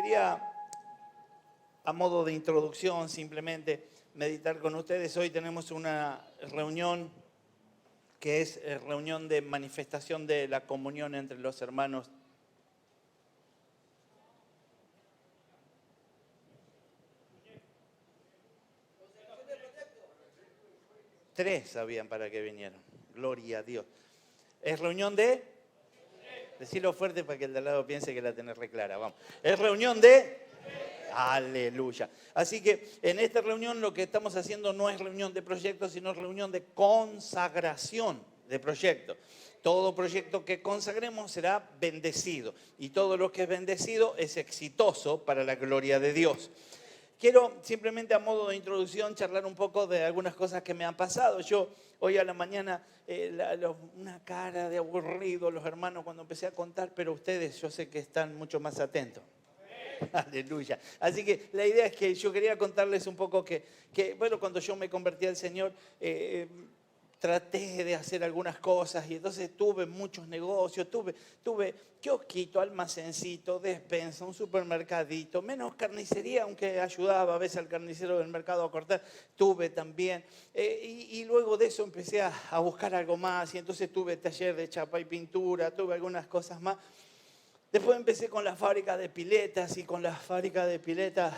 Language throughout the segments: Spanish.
Quería, a modo de introducción, simplemente meditar con ustedes. Hoy tenemos una reunión que es reunión de manifestación de la comunión entre los hermanos. Tres sabían para qué vinieron. Gloria a Dios. Es reunión de... Decirlo fuerte para que el de al lado piense que la tenés re clara. Vamos. Es reunión de... Aleluya. Así que en esta reunión lo que estamos haciendo no es reunión de proyectos, sino reunión de consagración de proyectos. Todo proyecto que consagremos será bendecido y todo lo que es bendecido es exitoso para la gloria de Dios. Quiero simplemente a modo de introducción charlar un poco de algunas cosas que me han pasado. Yo hoy a la mañana, una cara de aburrido los hermanos cuando empecé a contar, pero ustedes yo sé que están mucho más atentos. Aleluya. Así que la idea es que yo quería contarles un poco que bueno, cuando yo me convertí al Señor, traté de hacer algunas cosas y entonces tuve muchos negocios, tuve kiosquito, almacencito, despensa, un supermercadito, menos carnicería, aunque ayudaba a veces al carnicero del mercado a cortar, tuve también. Y luego de eso empecé a buscar algo más y entonces tuve taller de chapa y pintura, tuve algunas cosas más. Después empecé con la fábrica de piletas y con la fábrica de piletas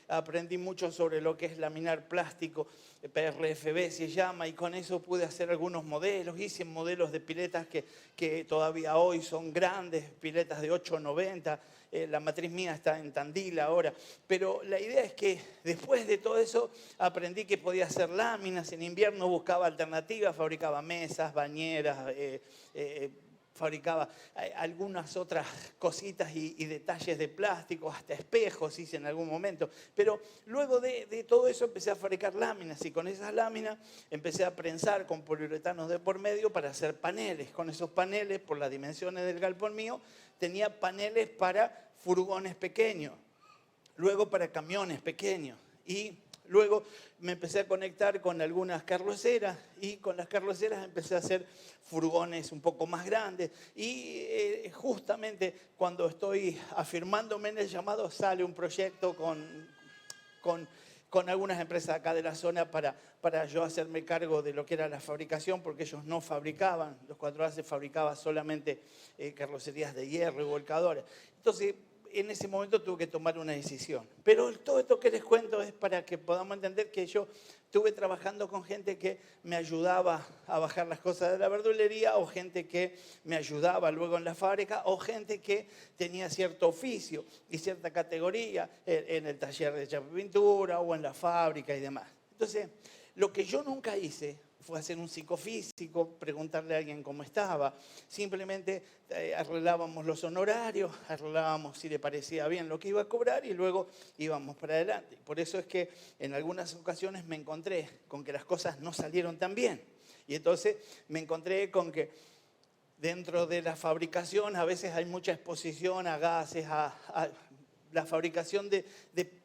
aprendí mucho sobre lo que es laminar plástico, PRFB se llama, y con eso pude hacer algunos modelos. Hice modelos de piletas que todavía hoy son grandes, piletas de 8,90. La matriz mía está en Tandil ahora. Pero la idea es que después de todo eso aprendí que podía hacer láminas. En invierno buscaba alternativas, fabricaba mesas, bañeras, fabricaba algunas otras cositas y detalles de plástico, hasta espejos hice en algún momento. Pero luego de todo eso empecé a fabricar láminas y con esas láminas empecé a prensar con poliuretanos de por medio para hacer paneles. Con esos paneles, por las dimensiones del galpón mío, tenía paneles para furgones pequeños, luego para camiones pequeños y... Luego me empecé a conectar con algunas carroceras y con las carroceras empecé a hacer furgones un poco más grandes. Y justamente cuando estoy afirmándome en el llamado sale un proyecto con algunas empresas acá de la zona para yo hacerme cargo de lo que era la fabricación, porque ellos no fabricaban, los 4A fabricaba solamente carrocerías de hierro y volcadores. Entonces, en ese momento tuve que tomar una decisión. Pero todo esto que les cuento es para que podamos entender que yo estuve trabajando con gente que me ayudaba a bajar las cosas de la verdulería, o gente que me ayudaba luego en la fábrica, o gente que tenía cierto oficio y cierta categoría en el taller de chapa y pintura o en la fábrica y demás. Entonces, lo que yo nunca hice fue hacer un psicofísico, preguntarle a alguien cómo estaba. Simplemente arreglábamos los honorarios, arreglábamos si le parecía bien lo que iba a cobrar y luego íbamos para adelante. Por eso es que en algunas ocasiones me encontré con que las cosas no salieron tan bien. Y entonces me encontré con que dentro de la fabricación a veces hay mucha exposición a gases, a la fabricación de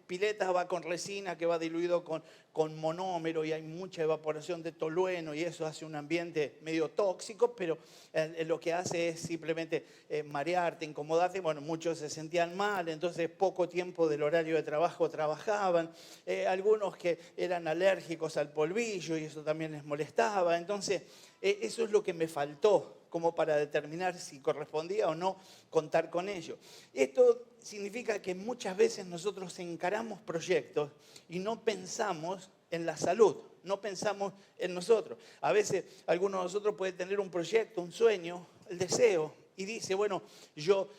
piletas va con resina que va diluido con monómero y hay mucha evaporación de tolueno y eso hace un ambiente medio tóxico, pero lo que hace es simplemente marearte, incomodarte. Bueno, muchos se sentían mal, entonces poco tiempo del horario de trabajo trabajaban. Algunos que eran alérgicos al polvillo y eso también les molestaba. Entonces, eso es lo que me faltó como para determinar si correspondía o no contar con ello. Esto significa que muchas veces nosotros encaramos proyectos y no pensamos en la salud, no pensamos en nosotros. A veces alguno de nosotros puede tener un proyecto, un sueño, el deseo, y dice, bueno, yo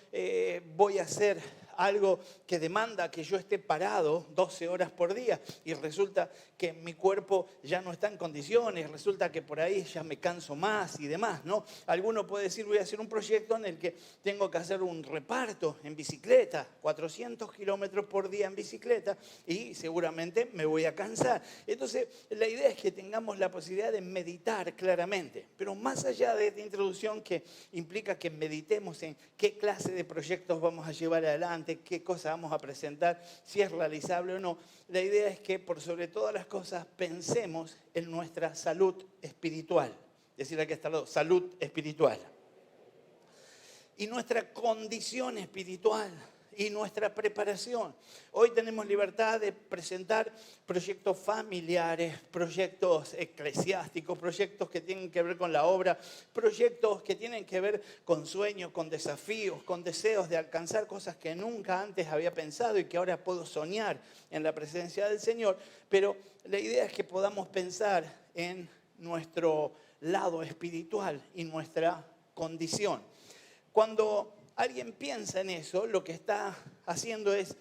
voy a hacer algo que demanda que yo esté parado 12 horas por día y resulta que mi cuerpo ya no está en condiciones, resulta que por ahí ya me canso más y demás, ¿no? Alguno puede decir, voy a hacer un proyecto en el que tengo que hacer un reparto en bicicleta, 400 kilómetros por día en bicicleta y seguramente me voy a cansar. Entonces, la idea es que tengamos la posibilidad de meditar claramente, pero más allá de esta introducción que implica que meditemos en qué clase de proyectos vamos a llevar adelante, qué cosas vamos a presentar, si es realizable o no. La idea es que por sobre todas las cosas pensemos en nuestra salud espiritual. Decir aquí está salud espiritual. Y nuestra condición espiritual y nuestra preparación. Hoy tenemos libertad de presentar proyectos familiares, proyectos eclesiásticos, proyectos que tienen que ver con la obra, proyectos que tienen que ver con sueños, con desafíos, con deseos de alcanzar cosas que nunca antes había pensado y que ahora puedo soñar en la presencia del Señor. Pero la idea es que podamos pensar en nuestro lado espiritual y nuestra condición. Cuando alguien piensa en eso, lo que está haciendo es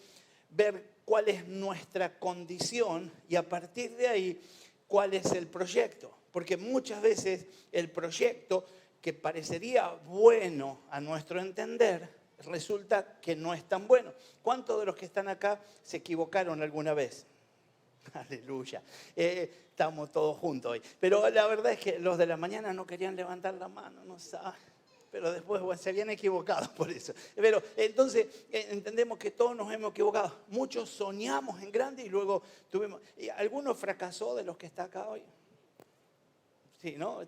ver cuál es nuestra condición y a partir de ahí cuál es el proyecto. Porque muchas veces el proyecto que parecería bueno a nuestro entender resulta que no es tan bueno. ¿Cuántos de los que están acá se equivocaron alguna vez? Aleluya. Estamos todos juntos hoy. Pero la verdad es que los de la mañana no querían levantar la mano, no saben. Pero después se habían equivocado por eso. Pero entonces entendemos que todos nos hemos equivocado. Muchos soñamos en grande y luego tuvimos... ¿Alguno fracasó de los que está acá hoy? Sí, ¿no?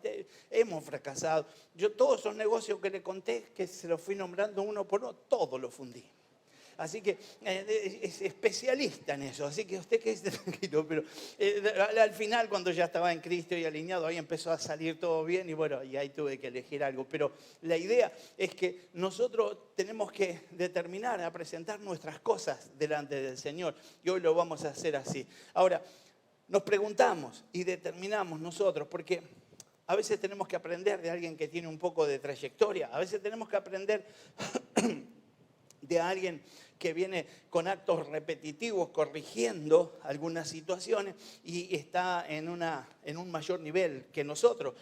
Hemos fracasado. Yo todos esos negocios que le conté, que se los fui nombrando uno por uno, todos los fundí. Así que es especialista en eso, así que usted quede tranquilo, pero al final cuando ya estaba en Cristo y alineado, ahí empezó a salir todo bien y bueno, y ahí tuve que elegir algo. Pero la idea es que nosotros tenemos que determinar a presentar nuestras cosas delante del Señor y hoy lo vamos a hacer así. Ahora, nos preguntamos y determinamos nosotros, porque a veces tenemos que aprender de alguien que tiene un poco de trayectoria, a veces tenemos que aprender de alguien que viene con actos repetitivos corrigiendo algunas situaciones y está en un mayor nivel que nosotros.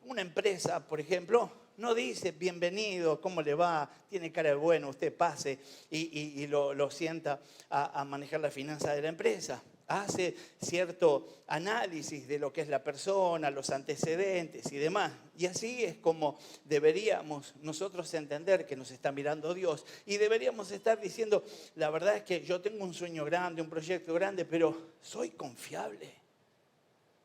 Una empresa, por ejemplo, no dice bienvenido, ¿cómo le va? Tiene cara de bueno, usted pase y lo sienta a manejar la finanza de la empresa. Hace cierto análisis de lo que es la persona, los antecedentes y demás. Y así es como deberíamos nosotros entender que nos está mirando Dios. Y deberíamos estar diciendo, la verdad es que yo tengo un sueño grande, un proyecto grande, pero soy confiable.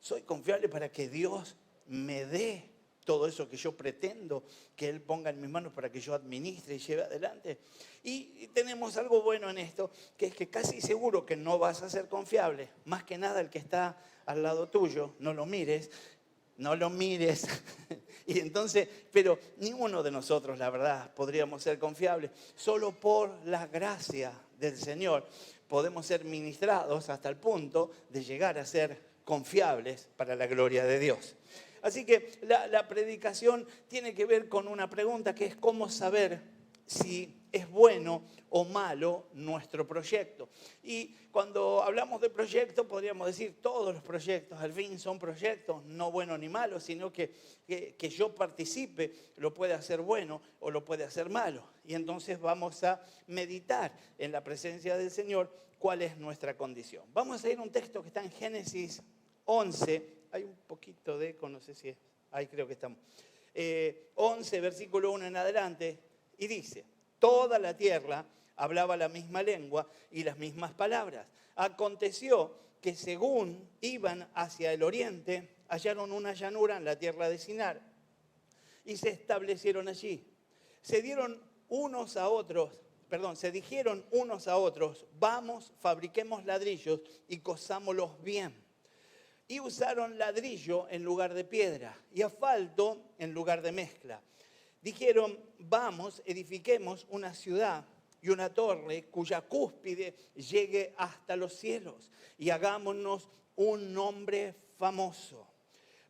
Soy confiable para que Dios me dé todo eso que yo pretendo que Él ponga en mis manos para que yo administre y lleve adelante. Y tenemos algo bueno en esto, que es que casi seguro que no vas a ser confiable. Más que nada el que está al lado tuyo, no lo mires. Y entonces, pero ninguno de nosotros, la verdad, podríamos ser confiables. Solo por la gracia del Señor podemos ser ministrados hasta el punto de llegar a ser confiables para la gloria de Dios. Así que la predicación tiene que ver con una pregunta que es cómo saber si es bueno o malo nuestro proyecto. Y cuando hablamos de proyecto podríamos decir todos los proyectos al fin son proyectos, no buenos ni malos, sino que yo participe lo puede hacer bueno o lo puede hacer malo. Y entonces vamos a meditar en la presencia del Señor cuál es nuestra condición. Vamos a ir a un texto que está en Génesis 11. Hay un poquito de eco, no sé si es, ahí creo que estamos. 11, versículo 1 en adelante, y dice, toda la tierra hablaba la misma lengua y las mismas palabras. Aconteció que según iban hacia el oriente, hallaron una llanura en la tierra de Sinar y se establecieron allí. Se dijeron unos a otros, vamos, fabriquemos ladrillos y cosámoslos bien. Y usaron ladrillo en lugar de piedra y asfalto en lugar de mezcla. Dijeron, vamos, edifiquemos una ciudad y una torre cuya cúspide llegue hasta los cielos y hagámonos un nombre famoso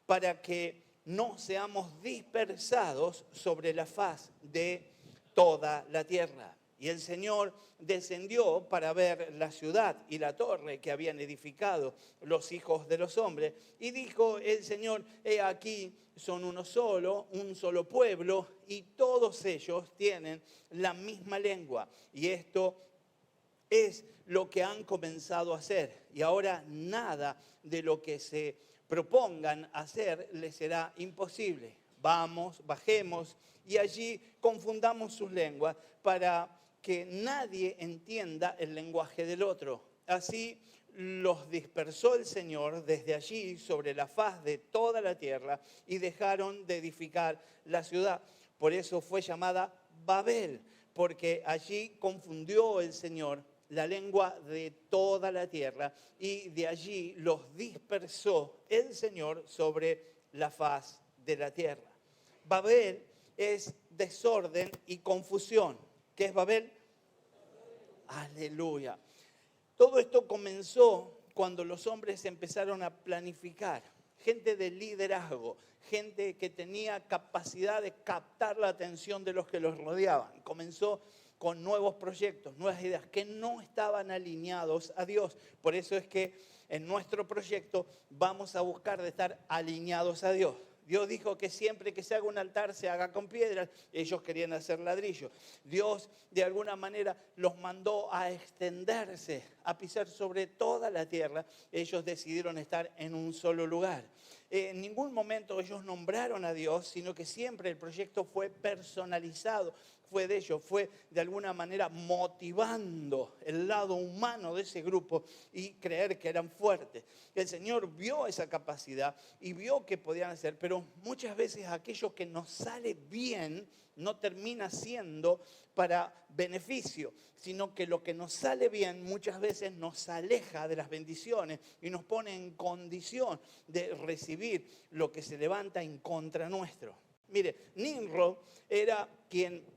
para que no seamos dispersados sobre la faz de toda la tierra. Y el Señor descendió para ver la ciudad y la torre que habían edificado los hijos de los hombres. Y dijo el Señor, he aquí, son un solo pueblo, y todos ellos tienen la misma lengua. Y esto es lo que han comenzado a hacer. Y ahora nada de lo que se propongan hacer les será imposible. Vamos, bajemos, y allí confundamos sus lenguas para que nadie entienda el lenguaje del otro. Así los dispersó el Señor desde allí sobre la faz de toda la tierra y dejaron de edificar la ciudad. Por eso fue llamada Babel, porque allí confundió el Señor la lengua de toda la tierra y de allí los dispersó el Señor sobre la faz de la tierra. Babel es desorden y confusión. ¿Qué es Babel? Aleluya. Todo esto comenzó cuando los hombres empezaron a planificar. Gente de liderazgo, gente que tenía capacidad de captar la atención de los que los rodeaban. Comenzó con nuevos proyectos, nuevas ideas que no estaban alineados a Dios. Por eso es que en nuestro proyecto vamos a buscar de estar alineados a Dios. Dios dijo que siempre que se haga un altar se haga con piedras. Ellos querían hacer ladrillo. Dios de alguna manera los mandó a extenderse, a pisar sobre toda la tierra. Ellos decidieron estar en un solo lugar. En ningún momento ellos nombraron a Dios, sino que siempre el proyecto fue personalizado. Fue de ellos, fue de alguna manera motivando el lado humano de ese grupo y creer que eran fuertes. El Señor vio esa capacidad y vio que podían hacer, pero muchas veces aquello que nos sale bien no termina siendo para beneficio, sino que lo que nos sale bien muchas veces nos aleja de las bendiciones y nos pone en condición de recibir lo que se levanta en contra nuestro. Mire, Nimrod era quien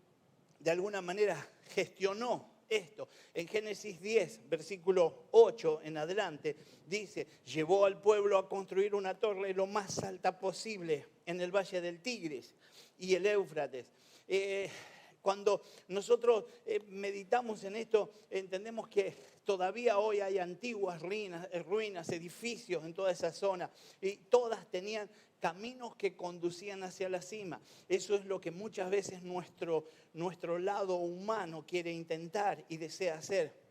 de alguna manera gestionó esto. En Génesis 10, versículo 8 en adelante, dice, llevó al pueblo a construir una torre lo más alta posible en el valle del Tigris y el Éufrates. Cuando nosotros meditamos en esto, entendemos que todavía hoy hay antiguas ruinas, edificios en toda esa zona, y todas tenían caminos que conducían hacia la cima. Eso es lo que muchas veces nuestro lado humano quiere intentar y desea hacer.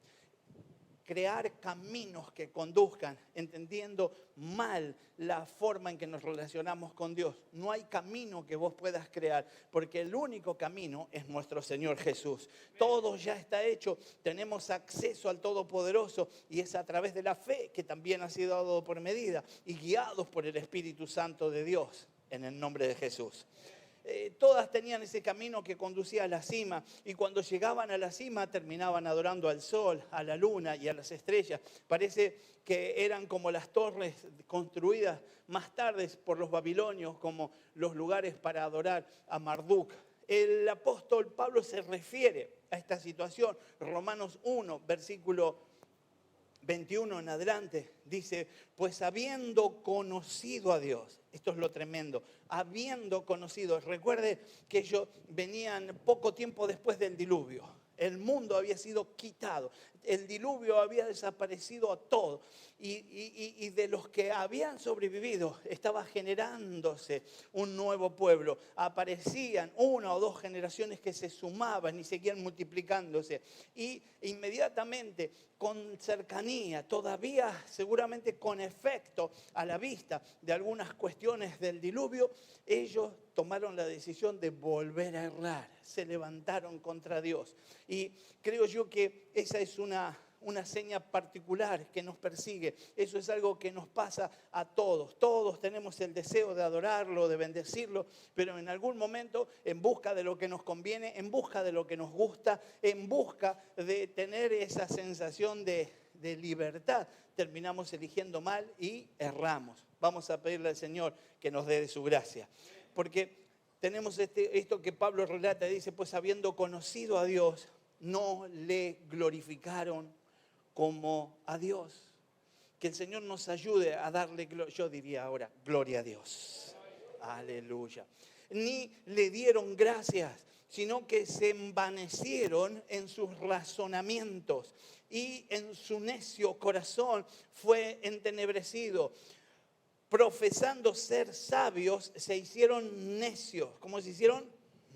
Crear caminos que conduzcan, entendiendo mal la forma en que nos relacionamos con Dios. No hay camino que vos puedas crear, porque el único camino es nuestro Señor Jesús. Todo ya está hecho, tenemos acceso al Todopoderoso y es a través de la fe que también ha sido dado por medida y guiados por el Espíritu Santo de Dios, en el nombre de Jesús. Todas tenían ese camino que conducía a la cima y cuando llegaban a la cima terminaban adorando al sol, a la luna y a las estrellas. Parece que eran como las torres construidas más tarde por los babilonios, como los lugares para adorar a Marduk. El apóstol Pablo se refiere a esta situación. Romanos 1, versículo 21 en adelante, dice, pues habiendo conocido a Dios, esto es lo tremendo, habiendo conocido, recuerde que ellos venían poco tiempo después del diluvio, el mundo había sido quitado, el diluvio había desaparecido a todo y de los que habían sobrevivido estaba generándose un nuevo pueblo, aparecían una o dos generaciones que se sumaban y seguían multiplicándose y inmediatamente con cercanía, todavía seguramente con efecto a la vista de algunas cuestiones del diluvio, ellos tomaron la decisión de volver a errar, se levantaron contra Dios. Y creo yo que esa es una seña particular que nos persigue. Eso es algo que nos pasa a todos. Todos tenemos el deseo de adorarlo, de bendecirlo, pero en algún momento, en busca de lo que nos conviene, en busca de lo que nos gusta, en busca de tener esa sensación de libertad, terminamos eligiendo mal y erramos. Vamos a pedirle al Señor que nos dé de su gracia. Porque tenemos esto que Pablo relata, dice, pues habiendo conocido a Dios, no le glorificaron como a Dios. Que el Señor nos ayude a darle, yo diría ahora, gloria a Dios. Aleluya. Ni le dieron gracias, sino que se envanecieron en sus razonamientos y en su necio corazón fue entenebrecido. Profesando ser sabios, se hicieron necios. ¿Cómo se hicieron?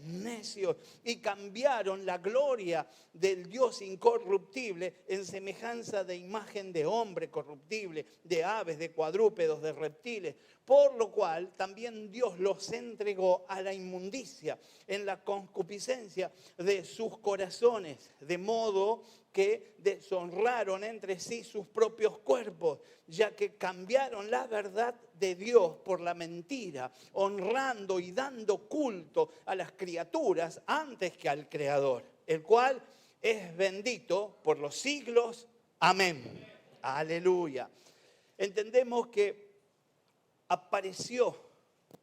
Necios. Y cambiaron la gloria del Dios incorruptible en semejanza de imagen de hombre corruptible, de aves, de cuadrúpedos, de reptiles. Por lo cual también Dios los entregó a la inmundicia en la concupiscencia de sus corazones, de modo que deshonraron entre sí sus propios cuerpos, ya que cambiaron la verdad de Dios por la mentira, honrando y dando culto a las criaturas antes que al Creador. el cual es bendito por los siglos. Amén. Aleluya. Entendemos que apareció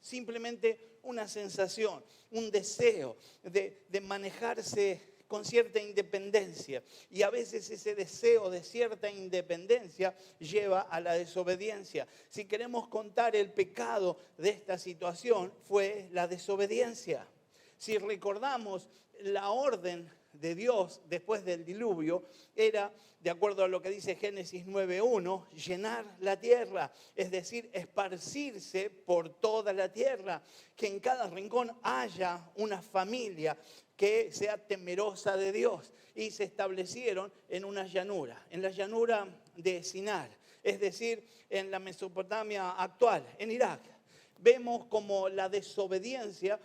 simplemente una sensación, un deseo de manejarse con cierta independencia. Y a veces ese deseo de cierta independencia lleva a la desobediencia. Si queremos contar el pecado de esta situación, fue la desobediencia. Si recordamos, la orden de Dios después del diluvio era, de acuerdo a lo que dice Génesis 9:1, llenar la tierra, es decir, esparcirse por toda la tierra, que en cada rincón haya una familia que sea temerosa de Dios. Y se establecieron en una llanura, en la llanura de Sinar, es decir, en la Mesopotamia actual, en Irak. Vemos como la desobediencia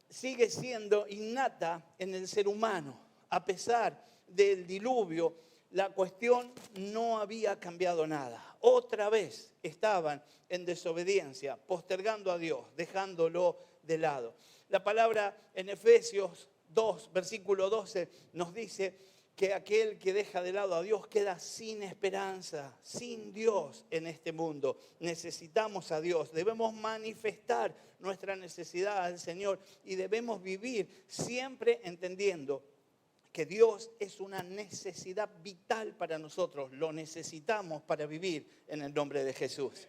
sigue siendo innata en el ser humano. A pesar del diluvio, la cuestión no había cambiado nada. Otra vez estaban en desobediencia, postergando a Dios, dejándolo de lado. La palabra en Efesios 2, versículo 12, nos dice que aquel que deja de lado a Dios queda sin esperanza, sin Dios en este mundo. Necesitamos a Dios, debemos manifestar nuestra necesidad al Señor y debemos vivir siempre entendiendo que Dios es una necesidad vital para nosotros. Lo necesitamos para vivir en el nombre de Jesús.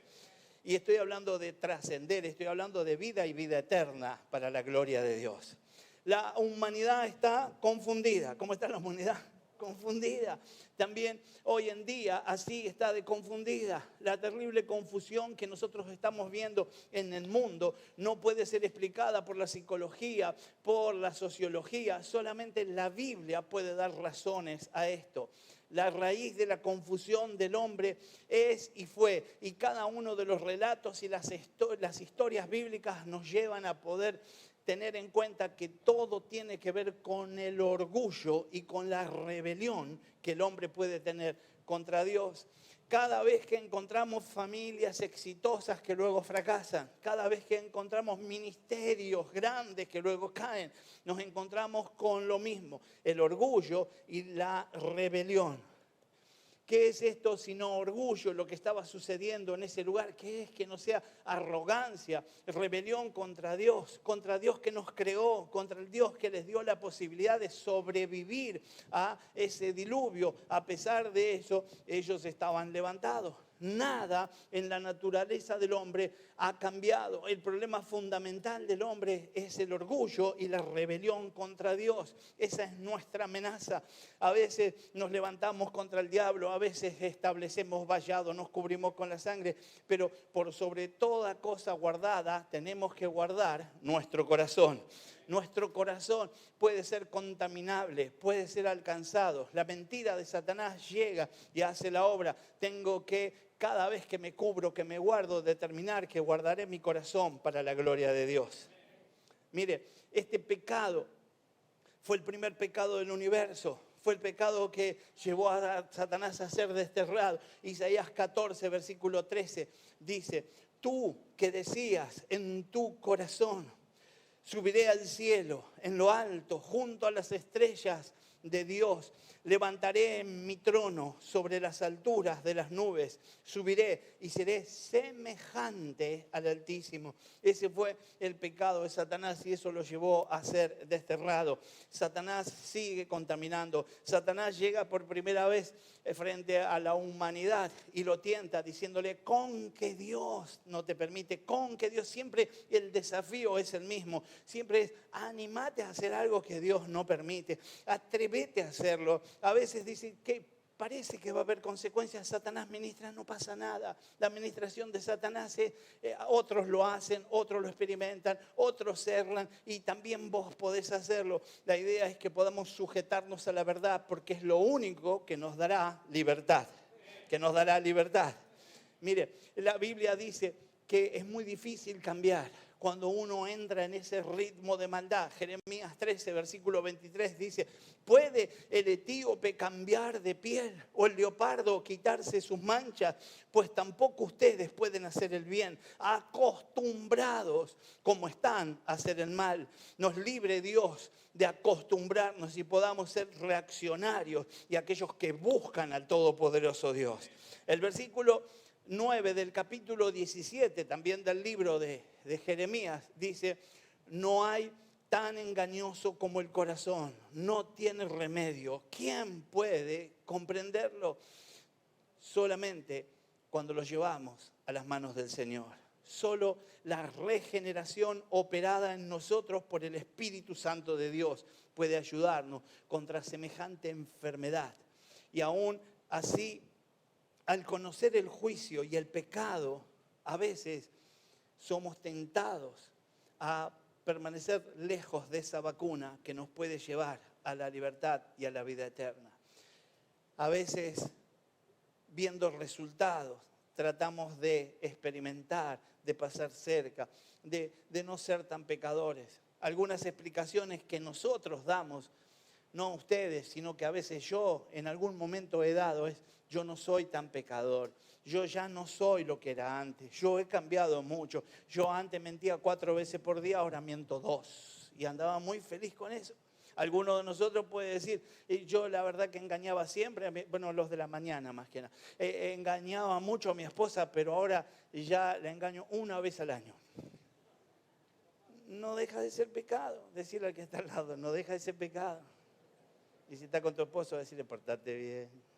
Y estoy hablando de trascender, estoy hablando de vida y vida eterna para la gloria de Dios. La humanidad está confundida. ¿Cómo está la humanidad? Confundida. También hoy en día así está de confundida. La terrible confusión que nosotros estamos viendo en el mundo no puede ser explicada por la psicología, por la sociología. Solamente la Biblia puede dar razones a esto. La raíz de la confusión del hombre es y fue. Y cada uno de los relatos y las historias bíblicas nos llevan a poder tener en cuenta que todo tiene que ver con el orgullo y con la rebelión que el hombre puede tener contra Dios. Cada vez que encontramos familias exitosas que luego fracasan, cada vez que encontramos ministerios grandes que luego caen, nos encontramos con lo mismo, el orgullo y la rebelión. ¿Qué es esto sino orgullo, lo que estaba sucediendo en ese lugar? ¿Qué es que no sea arrogancia, rebelión contra Dios que nos creó, contra el Dios que les dio la posibilidad de sobrevivir a ese diluvio? A pesar de eso, ellos estaban levantados. Nada en la naturaleza del hombre ha cambiado. El problema fundamental del hombre es el orgullo y la rebelión contra Dios. Esa es nuestra amenaza. A veces nos levantamos contra el diablo, a veces establecemos vallado, nos cubrimos con la sangre, pero por sobre toda cosa guardada tenemos que guardar nuestro corazón. Nuestro corazón puede ser contaminable, puede ser alcanzado. La mentira de Satanás llega y hace la obra. Tengo que, cada vez que me cubro, que me guardo, determinar que guardaré mi corazón para la gloria de Dios. Mire, este pecado fue el primer pecado del universo. Fue el pecado que llevó a Satanás a ser desterrado. Isaías 14, versículo 13, dice: tú que decías en tu corazón, subiré al cielo, en lo alto, junto a las estrellas de Dios. Levantaré mi trono sobre las alturas de las nubes. Subiré y seré semejante al Altísimo. Ese fue el pecado de Satanás y eso lo llevó a ser desterrado. Satanás sigue contaminando. Satanás llega por primera vez frente a la humanidad y lo tienta diciéndole: con que Dios no te permite, con que Dios, siempre el desafío es el mismo. Siempre es: anímate a hacer algo que Dios no permite. Atrévete a hacerlo. A veces dicen que parece que va a haber consecuencias. Satanás ministra, no pasa nada. La administración de Satanás es, otros lo hacen, otros lo experimentan, otros cerran y también vos podés hacerlo. La idea es que podamos sujetarnos a la verdad porque es lo único que nos dará libertad. Que nos dará libertad. Mire, la Biblia dice que es muy difícil cambiar. cuando uno entra en ese ritmo de maldad. Jeremías 13, versículo 23 dice, ¿puede el etíope cambiar de piel o el leopardo quitarse sus manchas? Pues tampoco ustedes pueden hacer el bien, acostumbrados como están a hacer el mal. Nos libre Dios de acostumbrarnos y podamos ser reaccionarios y aquellos que buscan al Todopoderoso Dios. El versículo 9 del capítulo 17, también del libro de Jeremías, dice, no hay tan engañoso como el corazón, no tiene remedio. ¿Quién puede comprenderlo? Solamente cuando lo llevamos a las manos del Señor. Solo la regeneración operada en nosotros por el Espíritu Santo de Dios puede ayudarnos contra semejante enfermedad. Y aún así, al conocer el juicio y el pecado, a veces somos tentados a permanecer lejos de esa vacuna que nos puede llevar a la libertad y a la vida eterna. A veces, viendo resultados, tratamos de experimentar, de pasar cerca, de no ser tan pecadores. Algunas explicaciones que nosotros damos, no ustedes, sino que a veces yo en algún momento he dado, es yo no soy tan pecador, yo ya no soy lo que era antes, yo he cambiado mucho, yo antes mentía 4 veces por día, ahora miento 2 y andaba muy feliz con eso. Alguno de nosotros puede decir, yo la verdad que engañaba siempre, bueno, los de la mañana más que nada, engañaba mucho a mi esposa, pero ahora ya la engaño 1 vez al año. No deja de ser pecado, decirle al que está al lado, no deja de ser pecado. Y si está con tu esposo, decirle, portate bien.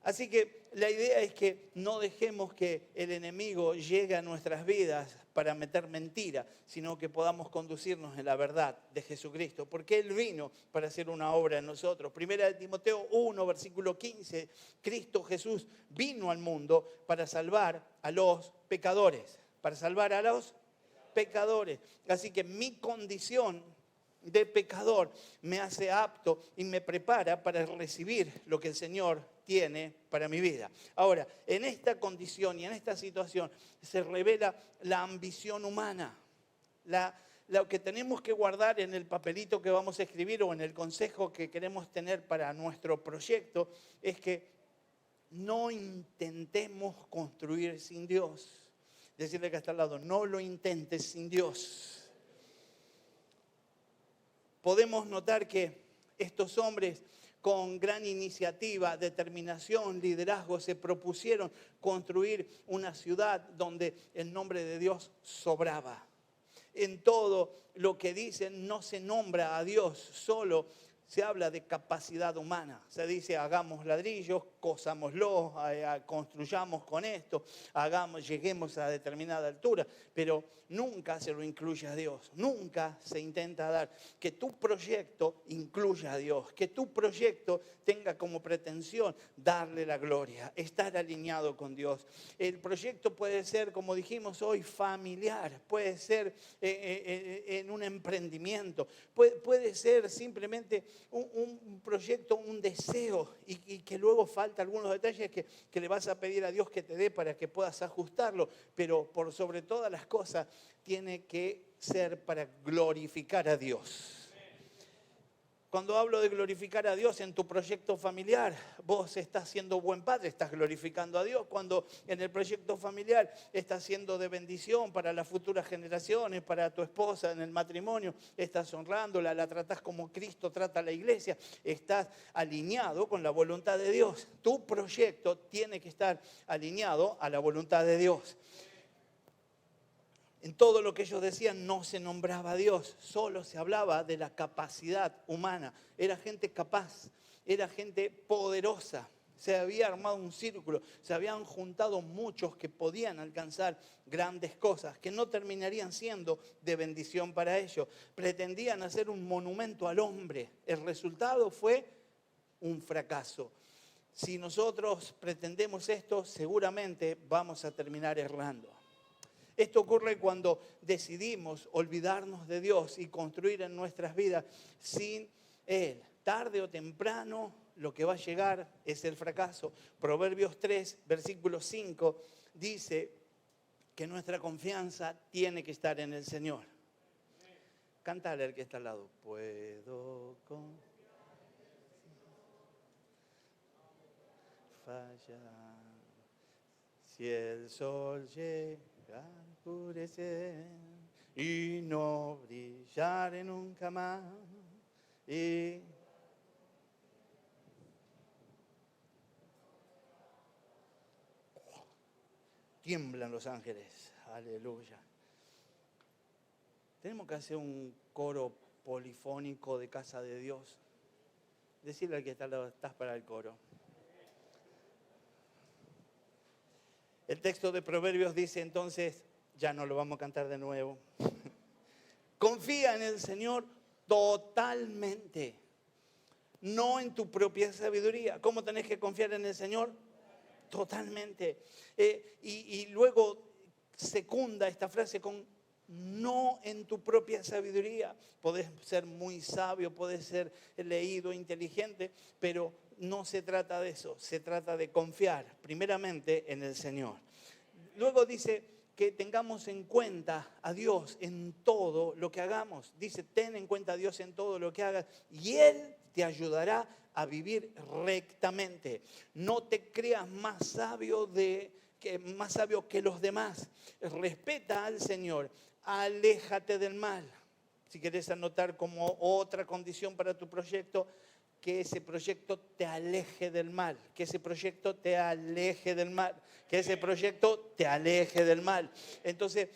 Así que la idea es que no dejemos que el enemigo llegue a nuestras vidas para meter mentira, sino que podamos conducirnos en la verdad de Jesucristo, porque Él vino para hacer una obra en nosotros. Primera de Timoteo 1, versículo 15, Cristo Jesús vino al mundo para salvar a los pecadores, para salvar a los pecadores. Así que mi condición de pecador me hace apto y me prepara para recibir lo que el Señor tiene para mi vida. Ahora, en esta condición y en esta situación se revela la ambición humana, lo que tenemos que guardar en el papelito que vamos a escribir o en el consejo que queremos tener para nuestro proyecto es que no intentemos construir sin Dios. Decirle que está al lado, no lo intentes sin Dios. Podemos notar que estos hombres con gran iniciativa, determinación, liderazgo, se propusieron construir una ciudad donde el nombre de Dios sobraba. En todo lo que dicen no se nombra a Dios, solo se habla de capacidad humana. Se dice, hagamos ladrillos, cosámoslos, construyamos con esto, lleguemos a determinada altura, pero nunca se lo incluye a Dios. Nunca se intenta dar que tu proyecto incluya a Dios, que tu proyecto tenga como pretensión darle la gloria, estar alineado con Dios. El proyecto puede ser, como dijimos hoy, familiar, puede ser en un emprendimiento, puede ser simplemente un proyecto, un deseo y que luego falta algunos detalles que le vas a pedir a Dios que te dé para que puedas ajustarlo, pero por sobre todas las cosas tiene que ser para glorificar a Dios. Cuando hablo de glorificar a Dios en tu proyecto familiar, vos estás siendo buen padre, estás glorificando a Dios. Cuando en el proyecto familiar estás siendo de bendición para las futuras generaciones, para tu esposa en el matrimonio, estás honrándola, la tratás como Cristo trata a la iglesia, estás alineado con la voluntad de Dios. Tu proyecto tiene que estar alineado a la voluntad de Dios. En todo lo que ellos decían no se nombraba a Dios, solo se hablaba de la capacidad humana. Era gente capaz, era gente poderosa. Se había armado un círculo, se habían juntado muchos que podían alcanzar grandes cosas, que no terminarían siendo de bendición para ellos. Pretendían hacer un monumento al hombre. El resultado fue un fracaso. Si nosotros pretendemos esto, seguramente vamos a terminar errando. Esto ocurre cuando decidimos olvidarnos de Dios y construir en nuestras vidas sin Él. Tarde o temprano lo que va a llegar es el fracaso. Proverbios 3, versículo 5 dice que nuestra confianza tiene que estar en el Señor. Cántale al que está al lado. Puedo fallar si el sol llega a oscurecer y no brillar nunca más. Y tiemblan los ángeles. Aleluya. Tenemos que hacer un coro polifónico de casa de Dios. Decirle al que está al lado, estás para el coro. El texto de Proverbios dice entonces, ya no lo vamos a cantar de nuevo. Confía en el Señor totalmente, no en tu propia sabiduría. ¿Cómo tenés que confiar en el Señor? Totalmente. Y luego secunda esta frase con no en tu propia sabiduría. Podés ser muy sabio, podés ser leído, inteligente, pero no se trata de eso. Se trata de confiar primeramente en el Señor. Luego dice que tengamos en cuenta a Dios en todo lo que hagamos. Dice, ten en cuenta a Dios en todo lo que hagas y Él te ayudará a vivir rectamente. No te creas más sabio que los demás. Respeta al Señor. Aléjate del mal. Si querés anotar como otra condición para tu proyecto, que ese proyecto te aleje del mal, que ese proyecto te aleje del mal, que ese proyecto te aleje del mal. Entonces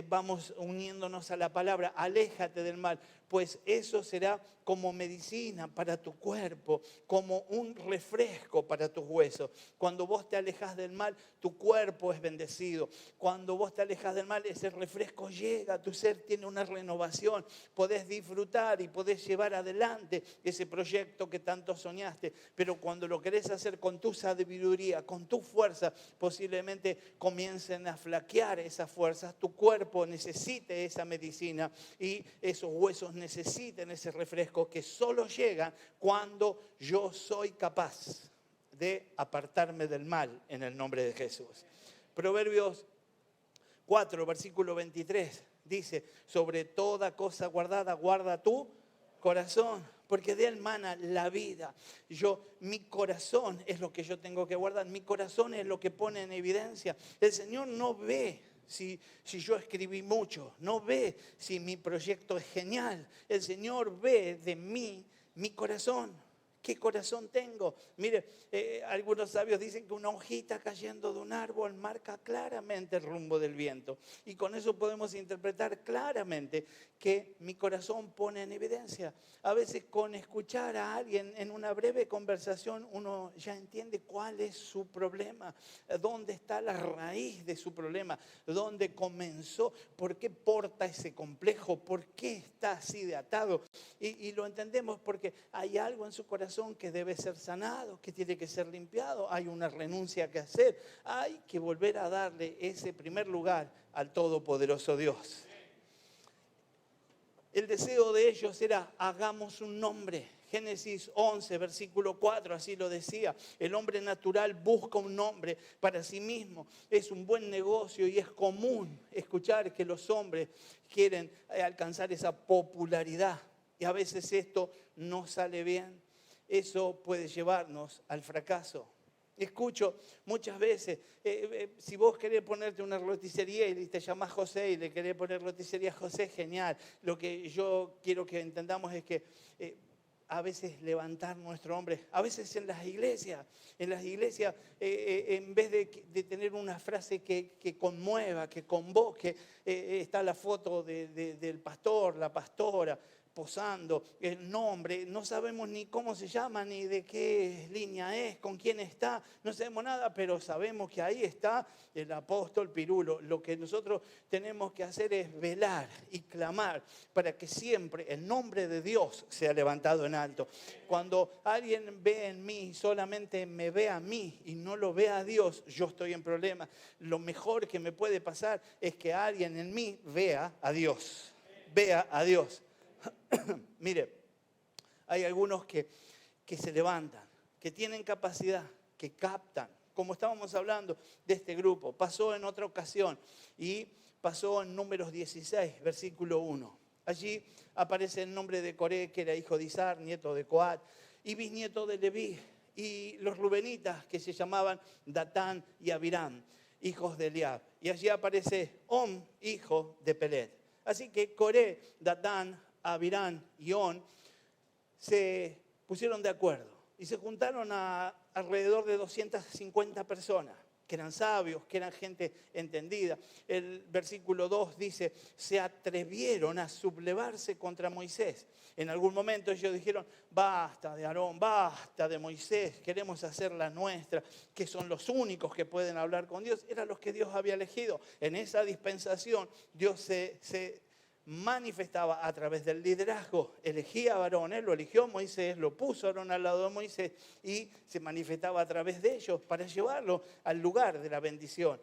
vamos uniéndonos a la palabra, aléjate del mal, pues eso será como medicina para tu cuerpo, como un refresco para tus huesos. Cuando vos te alejas del mal, tu cuerpo es bendecido. Cuando vos te alejas del mal, ese refresco llega, tu ser tiene una renovación, podés disfrutar y podés llevar adelante ese proyecto que tanto soñaste. Pero cuando lo querés hacer con tu sabiduría, con tu fuerza, posiblemente comiencen a flaquear esas fuerzas. Tu cuerpo necesite esa medicina y esos huesos necesiten ese refresco que solo llega cuando yo soy capaz de apartarme del mal en el nombre de Jesús. Proverbios 4, versículo 23 dice, sobre toda cosa guardada, guarda tu corazón, porque de él mana la vida. Mi corazón es lo que yo tengo que guardar, mi corazón es lo que pone en evidencia. El Señor no ve si yo escribí mucho, no ve si mi proyecto es genial. El Señor ve de mí mi corazón. ¿Qué corazón tengo? Mire, algunos sabios dicen que una hojita cayendo de un árbol marca claramente el rumbo del viento. Y con eso podemos interpretar claramente que mi corazón pone en evidencia. A veces con escuchar a alguien en una breve conversación uno ya entiende cuál es su problema, dónde está la raíz de su problema, dónde comenzó, por qué porta ese complejo, por qué está así de atado. Y lo entendemos porque hay algo en su corazón que debe ser sanado, que tiene que ser limpiado, hay una renuncia que hacer, hay que volver a darle ese primer lugar al Todopoderoso Dios. El deseo de ellos era, hagamos un nombre. Génesis 11, versículo 4, así lo decía. El hombre natural busca un nombre para sí mismo. Es un buen negocio y es común escuchar que los hombres quieren alcanzar esa popularidad. Y a veces esto no sale bien. Eso puede llevarnos al fracaso. Escucho muchas veces, si vos querés ponerte una roticería y te llamás José y le querés poner roticería José, genial. Lo que yo quiero que entendamos es que a veces levantar nuestro nombre, a veces en las iglesias, en vez de tener una frase que conmueva, que convoque, está la foto del pastor, la pastora, posando, el nombre, no sabemos ni cómo se llama, ni de qué línea es, con quién está, no sabemos nada, pero sabemos que ahí está el apóstol Pirulo. Lo que nosotros tenemos que hacer es velar y clamar para que siempre el nombre de Dios sea levantado en alto. Cuando alguien ve en mí, solamente me ve a mí y no lo ve a Dios, yo estoy en problemas. Lo mejor que me puede pasar es que alguien en mí vea a Dios, vea a Dios. Mire, hay algunos que se levantan, que tienen capacidad, que captan, como estábamos hablando de este grupo. Pasó en otra ocasión y pasó en Números 16, versículo 1. Allí aparece el nombre de Coré, que era hijo de Izar, nieto de Coat, y bisnieto de Leví, y los rubenitas que se llamaban Datán y Abiram, hijos de Eliab. Y allí aparece On, hijo de Pelet. Así que Coré, Datán, Abiram y On se pusieron de acuerdo y se juntaron a alrededor de 250 personas, que eran sabios, que eran gente entendida. El versículo 2 dice, se atrevieron a sublevarse contra Moisés. En algún momento ellos dijeron, basta de Aarón, basta de Moisés, queremos hacer la nuestra, que son los únicos que pueden hablar con Dios. Eran los que Dios había elegido. En esa dispensación Dios se manifestaba a través del liderazgo. Elegía a Aarón, lo eligió Moisés, lo puso a Aarón al lado de Moisés y se manifestaba a través de ellos para llevarlo al lugar de la bendición.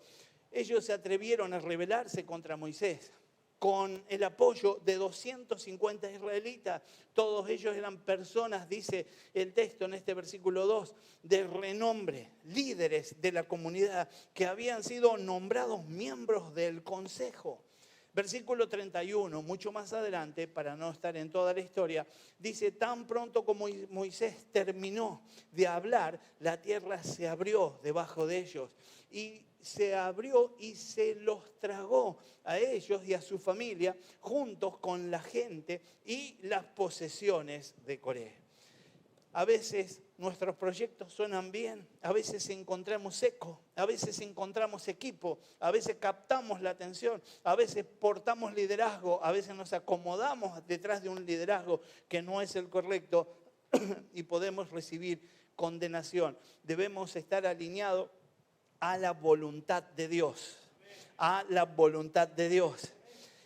Ellos se atrevieron a rebelarse contra Moisés con el apoyo de 250 israelitas. Todos ellos eran personas, dice el texto en este versículo 2, de renombre, líderes de la comunidad que habían sido nombrados miembros del consejo. Versículo 31, mucho más adelante, para no estar en toda la historia, dice, tan pronto como Moisés terminó de hablar, la tierra se abrió debajo de ellos. Y se abrió y se los tragó a ellos y a su familia, juntos con la gente y las posesiones de Coré. A veces nuestros proyectos suenan bien, a veces encontramos eco, a veces encontramos equipo, a veces captamos la atención, a veces portamos liderazgo, a veces nos acomodamos detrás de un liderazgo que no es el correcto y podemos recibir condenación. Debemos estar alineados a la voluntad de Dios, a la voluntad de Dios.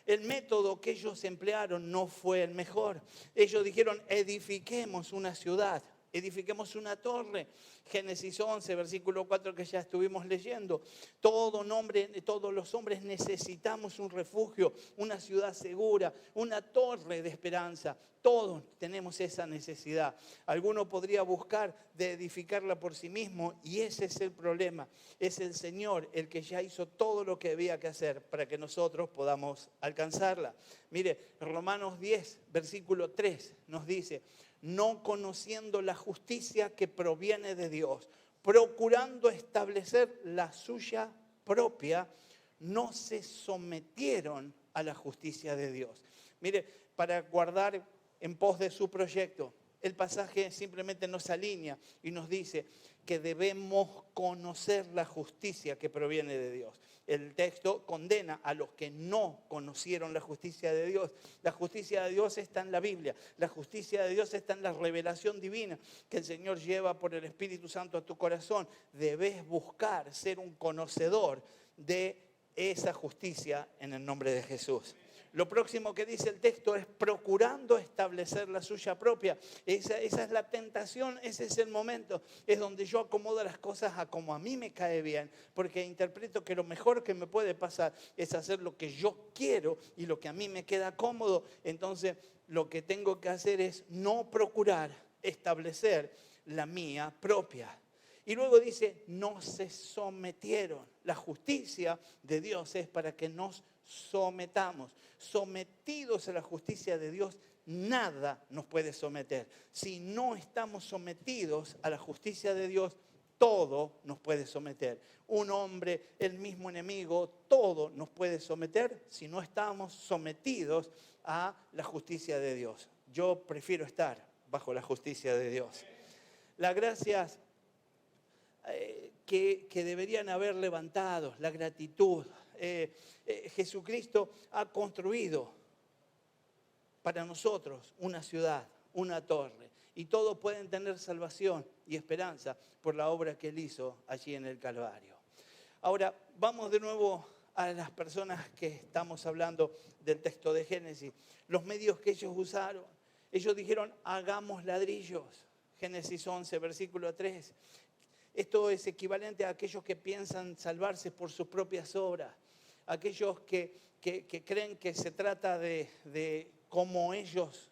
El método que ellos emplearon no fue el mejor. Ellos dijeron, edifiquemos una ciudad, edifiquemos una torre. Génesis 11, versículo 4 que ya estuvimos leyendo. Todos los hombres necesitamos un refugio, una ciudad segura, una torre de esperanza. Todos tenemos esa necesidad. Alguno podría buscar de edificarla por sí mismo y ese es el problema. Es el Señor el que ya hizo todo lo que había que hacer para que nosotros podamos alcanzarla. Mire, Romanos 10, versículo 3 nos dice, no conociendo la justicia que proviene de Dios, procurando establecer la suya propia, no se sometieron a la justicia de Dios. Mire, para guardar en pos de su proyecto, el pasaje simplemente nos alinea y nos dice que debemos conocer la justicia que proviene de Dios. El texto condena a los que no conocieron la justicia de Dios. La justicia de Dios está en la Biblia. La justicia de Dios está en la revelación divina que el Señor lleva por el Espíritu Santo a tu corazón. Debes buscar ser un conocedor de esa justicia en el nombre de Jesús. Lo próximo que dice el texto es procurando establecer la suya propia. Esa es la tentación, ese es el momento. Es donde yo acomodo las cosas a como a mí me cae bien. Porque interpreto que lo mejor que me puede pasar es hacer lo que yo quiero y lo que a mí me queda cómodo. Entonces lo que tengo que hacer es no procurar establecer la mía propia. Y luego dice, no se sometieron. La justicia de Dios es para que nos sometamos. Sometidos a la justicia de Dios, nada nos puede someter. Si no estamos sometidos a la justicia de Dios, todo nos puede someter. Un hombre, el mismo enemigo, todo nos puede someter si no estamos sometidos a la justicia de Dios. Yo prefiero estar bajo la justicia de Dios. Las gracias que deberían haber levantado, la gratitud. Jesucristo ha construido para nosotros una ciudad, una torre, y todos pueden tener salvación y esperanza por la obra que Él hizo allí en el Calvario. Ahora, vamos de nuevo a las personas que estamos hablando del texto de Génesis. Los medios que ellos usaron, ellos dijeron, hagamos ladrillos. Génesis 11, versículo 3. Esto es equivalente a aquellos que piensan salvarse por sus propias obras, aquellos que creen que se trata de cómo ellos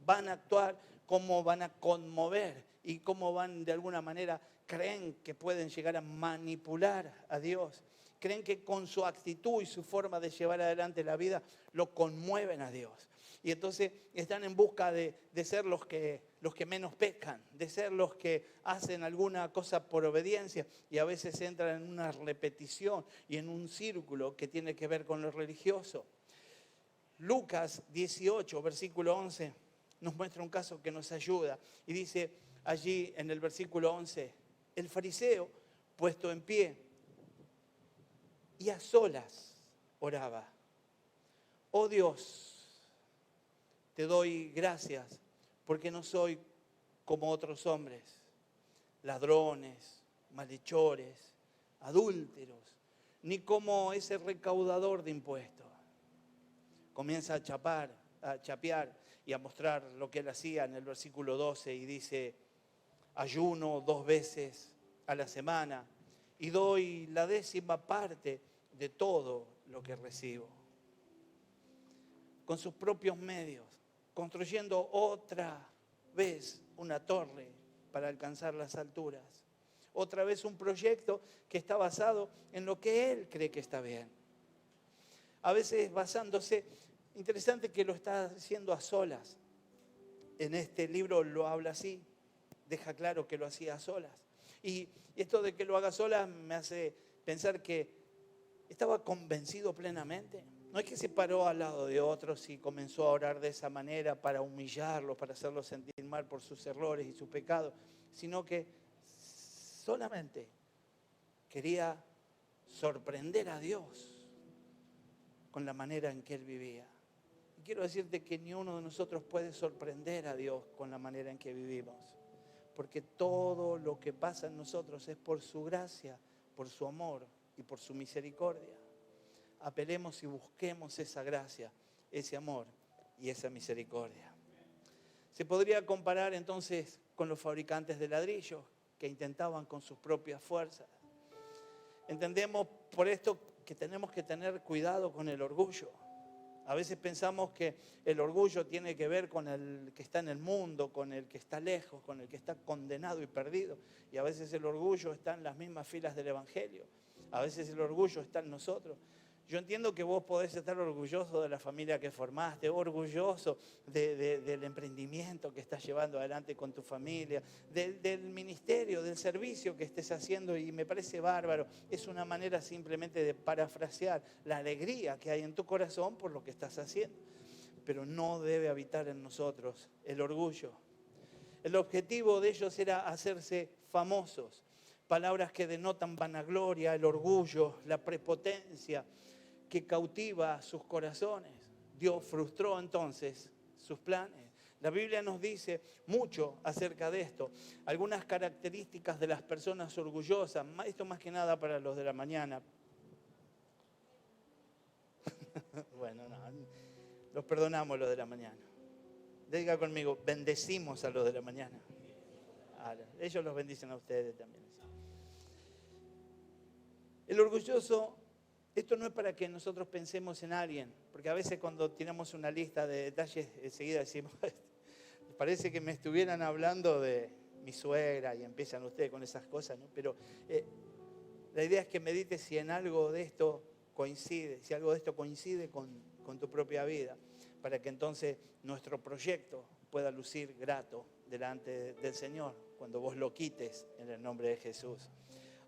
van a actuar, cómo van a conmover y cómo van de alguna manera creen que pueden llegar a manipular a Dios. Creen que con su actitud y su forma de llevar adelante la vida lo conmueven a Dios. Y entonces están en busca de ser los que menos pecan, de ser los que hacen alguna cosa por obediencia, y a veces entran en una repetición y en un círculo que tiene que ver con lo religioso. Lucas 18, versículo 11, nos muestra un caso que nos ayuda. Y dice allí en el versículo 11, el fariseo, puesto en pie y a solas, oraba: oh Dios, te doy gracias porque no soy como otros hombres, ladrones, malhechores, adúlteros, ni como ese recaudador de impuestos. Comienza a chapear y a mostrar lo que él hacía en el versículo 12 y dice: ayuno 2 veces a la semana y doy la 10ª parte de todo lo que recibo. Con sus propios medios, construyendo otra vez una torre para alcanzar las alturas. Otra vez un proyecto que está basado en lo que él cree que está bien. A veces basándose, interesante que lo está haciendo a solas. En este libro lo habla así, deja claro que lo hacía a solas. Y esto de que lo haga a solas me hace pensar que estaba convencido plenamente. No es que se paró al lado de otros y comenzó a orar de esa manera para humillarlos, para hacerlos sentir mal por sus errores y sus pecados, sino que solamente quería sorprender a Dios con la manera en que él vivía. Y quiero decirte que ni uno de nosotros puede sorprender a Dios con la manera en que vivimos, porque todo lo que pasa en nosotros es por su gracia, por su amor y por su misericordia. Apelemos y busquemos esa gracia, ese amor y esa misericordia. Se podría comparar entonces con los fabricantes de ladrillos que intentaban con sus propias fuerzas. Entendemos por esto que tenemos que tener cuidado con el orgullo. A veces pensamos que el orgullo tiene que ver con el que está en el mundo, con el que está lejos, con el que está condenado y perdido. Y a veces el orgullo está en las mismas filas del Evangelio. A veces el orgullo está en nosotros. Yo entiendo que vos podés estar orgulloso de la familia que formaste, orgulloso del emprendimiento que estás llevando adelante con tu familia, del ministerio, del servicio que estés haciendo, y me parece bárbaro. Es una manera simplemente de parafrasear la alegría que hay en tu corazón por lo que estás haciendo. Pero no debe habitar en nosotros el orgullo. El objetivo de ellos era hacerse famosos. Palabras que denotan vanagloria, el orgullo, la prepotencia, que cautiva sus corazones. Dios frustró entonces sus planes. La Biblia nos dice mucho acerca de esto. Algunas características de las personas orgullosas, esto más que nada para los de la mañana. Bueno, no, los perdonamos los de la mañana. Diga conmigo, bendecimos a los de la mañana. Ellos los bendicen a ustedes también. El orgulloso, esto no es para que nosotros pensemos en alguien, porque a veces cuando tenemos una lista de detalles, enseguida decimos, parece que me estuvieran hablando de mi suegra, y empiezan ustedes con esas cosas, ¿no? Pero la idea es que medites si en algo de esto coincide, si algo de esto coincide con tu propia vida, para que entonces nuestro proyecto pueda lucir grato delante del Señor cuando vos lo quites en el nombre de Jesús.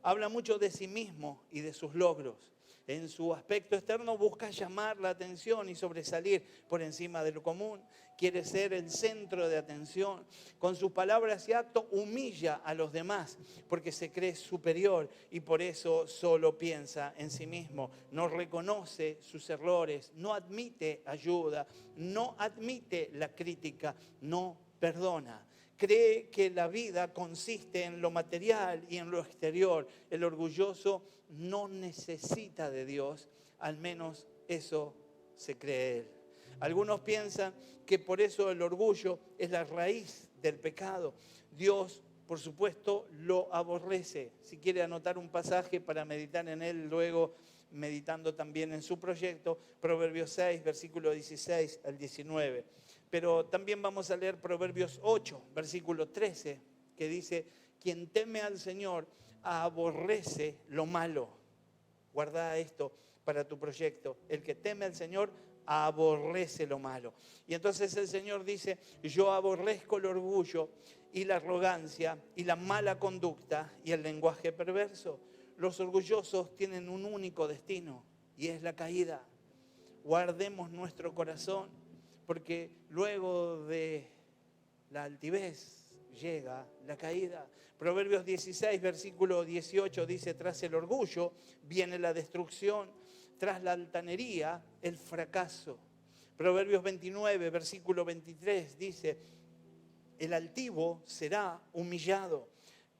Habla mucho de sí mismo y de sus logros. En su aspecto externo busca llamar la atención y sobresalir por encima de lo común. Quiere ser el centro de atención. Con sus palabras y actos humilla a los demás porque se cree superior y por eso solo piensa en sí mismo. No reconoce sus errores, no admite ayuda, no admite la crítica, no perdona. Cree que la vida consiste en lo material y en lo exterior. El orgulloso no necesita de Dios, al menos eso se cree él. Algunos piensan que por eso el orgullo es la raíz del pecado. Dios, por supuesto, lo aborrece. Si quiere anotar un pasaje para meditar en él, luego meditando también en su proyecto, Proverbios 6, versículo 16 al 19. Pero también vamos a leer Proverbios 8, versículo 13, que dice Quien teme al Señor aborrece lo malo. Guarda esto para tu proyecto. El que teme al Señor aborrece lo malo. Y entonces el Señor dice, yo aborrezco el orgullo y la arrogancia y la mala conducta y el lenguaje perverso. Los orgullosos tienen un único destino y es la caída. Guardemos nuestro corazón, porque luego de la altivez llega la caída. Proverbios 16, versículo 18 dice, tras el orgullo viene la destrucción, tras la altanería el fracaso. Proverbios 29, versículo 23 dice, el altivo será humillado,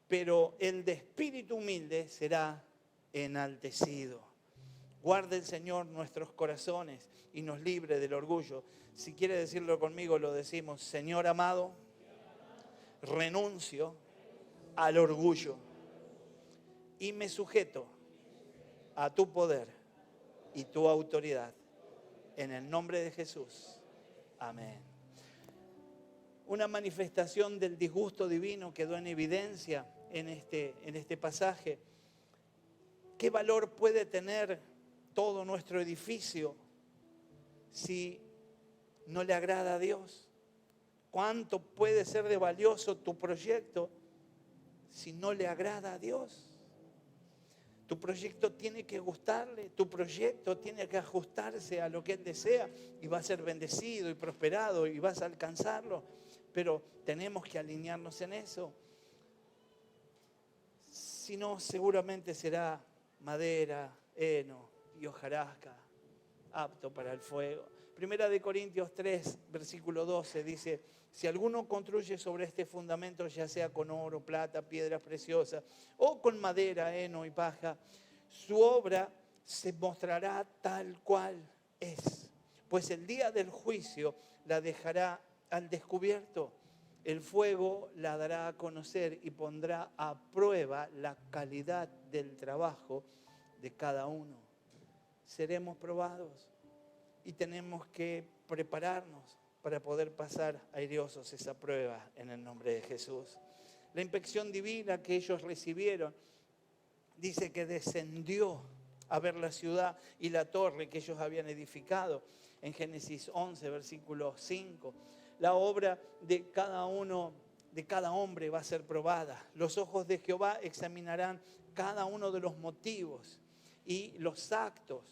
pero el de espíritu humilde será enaltecido. Guarde el Señor nuestros corazones y nos libre del orgullo. Si quiere decirlo conmigo, lo decimos. Señor amado, renuncio al orgullo y me sujeto a tu poder y tu autoridad. En el nombre de Jesús. Amén. Una manifestación del disgusto divino quedó en evidencia en este pasaje. ¿Qué valor puede tener todo nuestro edificio si no le agrada a Dios? ¿Cuánto puede ser de valioso tu proyecto si no le agrada a Dios? Tu proyecto tiene que gustarle, tu proyecto tiene que ajustarse a lo que Él desea y va a ser bendecido y prosperado y vas a alcanzarlo. Pero tenemos que alinearnos en eso. Si no, seguramente será madera, heno y hojarasca, apto para el fuego. Primera de Corintios 3, versículo 12 dice, si alguno construye sobre este fundamento, ya sea con oro, plata, piedras preciosas, o con madera, heno y paja, su obra se mostrará tal cual es. Pues el día del juicio la dejará al descubierto. El fuego la dará a conocer y pondrá a prueba la calidad del trabajo de cada uno. Seremos probados y tenemos que prepararnos para poder pasar airiosos esa prueba en el nombre de Jesús. La inspección divina que ellos recibieron dice que descendió a ver la ciudad y la torre que ellos habían edificado en Génesis 11, versículo 5. La obra de cada uno, de cada hombre va a ser probada. Los ojos de Jehová examinarán cada uno de los motivos y los actos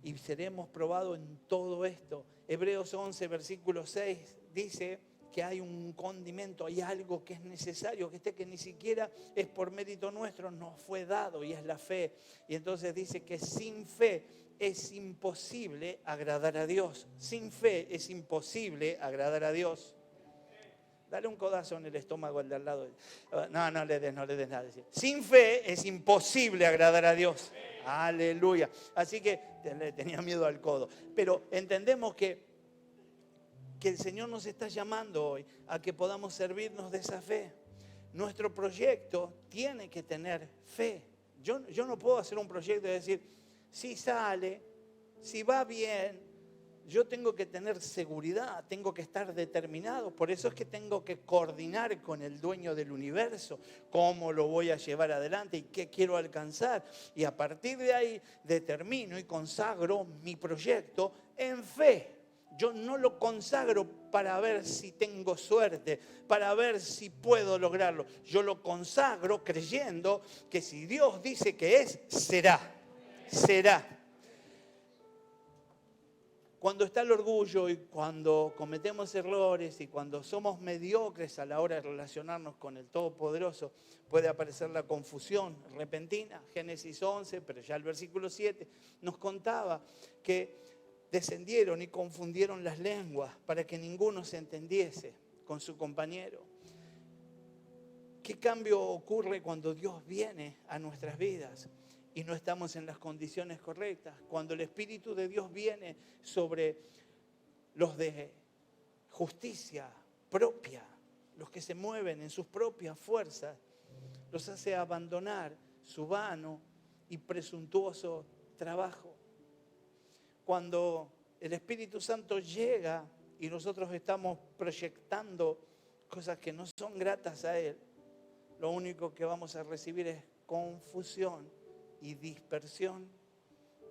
y seremos probados en todo esto. Hebreos 11, versículo 6 dice que hay un condimento, hay algo que es necesario, que ni siquiera es por mérito nuestro, nos fue dado y es la fe. Y entonces dice que sin fe es imposible agradar a Dios. Sin fe es imposible agradar a Dios. Dale un codazo en el estómago al de al lado. No le des nada. Sin fe es imposible agradar a Dios. Aleluya. Así que le tenía miedo al codo. Pero entendemos que el Señor nos está llamando hoy a que podamos servirnos de esa fe. Nuestro proyecto tiene que tener fe. Yo no puedo hacer un proyecto y decir, si sale, si va bien. Yo tengo que tener seguridad, tengo que estar determinado. Por eso es que tengo que coordinar con el dueño del universo cómo lo voy a llevar adelante y qué quiero alcanzar. Y a partir de ahí determino y consagro mi proyecto en fe. Yo no lo consagro para ver si tengo suerte, para ver si puedo lograrlo. Yo lo consagro creyendo que si Dios dice que es, será. Será. Cuando está el orgullo y cuando cometemos errores y cuando somos mediocres a la hora de relacionarnos con el Todopoderoso, puede aparecer la confusión repentina. Génesis 11, pero ya el versículo 7 nos contaba que descendieron y confundieron las lenguas para que ninguno se entendiese con su compañero. ¿Qué cambio ocurre cuando Dios viene a nuestras vidas y no estamos en las condiciones correctas? Cuando el Espíritu de Dios viene sobre los de justicia propia, los que se mueven en sus propias fuerzas, los hace abandonar su vano y presuntuoso trabajo. Cuando el Espíritu Santo llega y nosotros estamos proyectando cosas que no son gratas a Él, lo único que vamos a recibir es confusión y dispersión,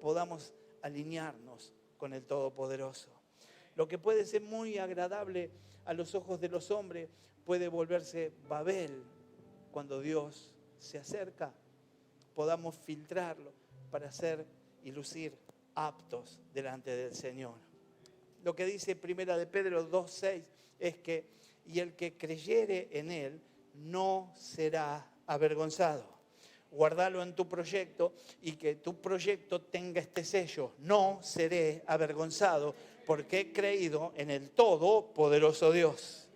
podamos alinearnos con el Todopoderoso. Lo que puede ser muy agradable a los ojos de los hombres puede volverse Babel cuando Dios se acerca. Podamos filtrarlo para ser y lucir aptos delante del Señor. Lo que dice Primera de Pedro 2:6 es que y el que creyere en Él no será avergonzado. Guardalo en tu proyecto y que tu proyecto tenga este sello: no seré avergonzado porque he creído en el Todopoderoso Dios.